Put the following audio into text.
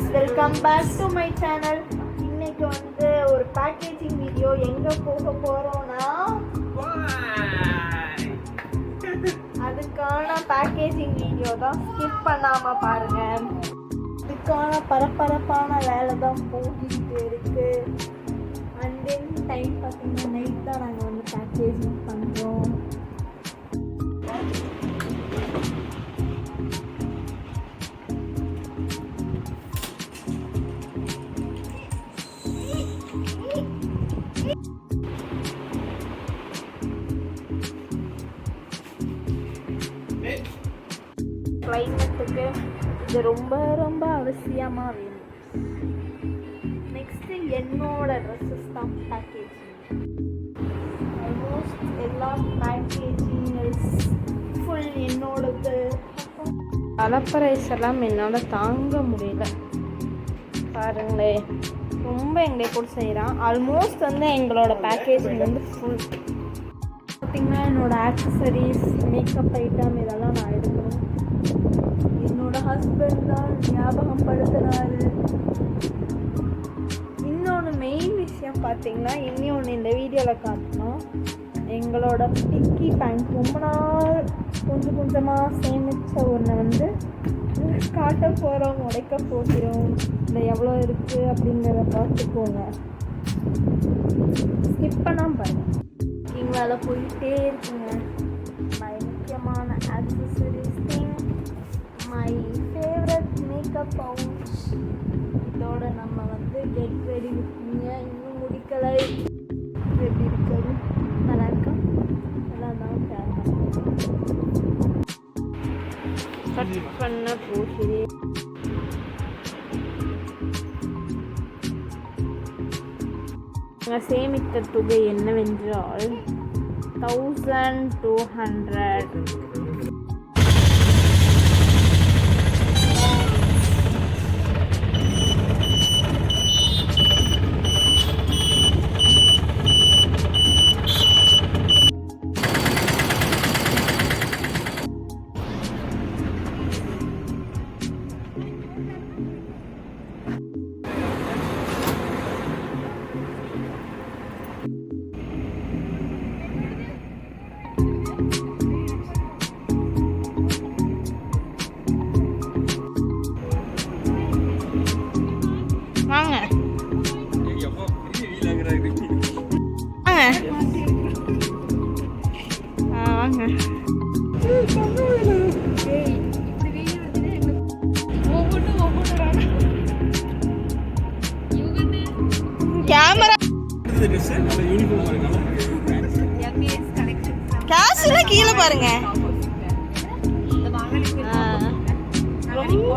Friends, welcome back to my channel. இன்னைக்கு வந்து ஒரு பேக்கேஜிங் வீடியோ. எங்கே போக போகிறோன்னா அதுக்கான பேக்கேஜிங் வீடியோ தான். ஸ்கிப் பண்ணாமல் பாருங்கள். அதுக்கான பரபரப்பான வேலை தான் போகிட்டு இருக்கு. அண்ட் தென் டைம் பார்த்தீங்கன்னா நைட் தான் நாங்கள் வந்து பேக்கேஜிங் பண்ணுறோம். கிளைமேட்டுக்கு இது ரொம்ப ரொம்ப அவசியமாக வேணும். நெக்ஸ்ட்டு என்னோட ட்ரெஸ்ஸஸ் தான் பேக்கேஜிங். ஆல்மோஸ்ட் எல்லா பேக்கேஜிங் ஃபுல் என்னோடது. அலப்பரைஸ் எல்லாம் என்னால் தாங்க முடியல. பாருங்களே, ரொம்ப எங்களை கூட செய்கிறான். ஆல்மோஸ்ட் வந்து எங்களோட பேக்கேஜிங் வந்து ஃபுல். பார்த்திங்கன்னா என்னோடய ஆக்சசரிஸ், மேக்கப் ஐட்டம் இதெல்லாம் நான் எடுக்கணும். என்னோட ஹஸ்பண்ட் தான் ஞாபகம் படுத்தினாரு. இன்னொன்று மெயின் விஷயம் பார்த்திங்கன்னா, இன்னொன்று இந்த வீடியோவில் காட்டணும். எங்களோட பிக்கி பேங்க் ரொம்ப நாள் கொஞ்சம் கொஞ்சமாக சேமித்த ஒன்றை வந்து காட்ட போகிறோம், உடைக்க போகிறோம். இந்த எவ்வளோ இருக்குது அப்படிங்கிறத பார்த்துக்கோங்க. ஸ்கிப் பண்ணாமல் பாருங்கள். வேலை போயிட்டே இருக்குங்க. மை முக்கியமான accessories thing, my favourite makeup pouch. இதோட நம்ம வந்து கெட் ரெடி விட்டுங்க. இன்னும் முடிக்கலை. எப்படி இருக்குது? நல்லா இருக்கா? நல்லா தான் கட் பண்ண போகிறேன். சேமித்த தொகை என்னவென்றால் 1200. வாங்க வாங்க. கேமரா கேஷ்ல கீழே பாருங்க. ரொம்ப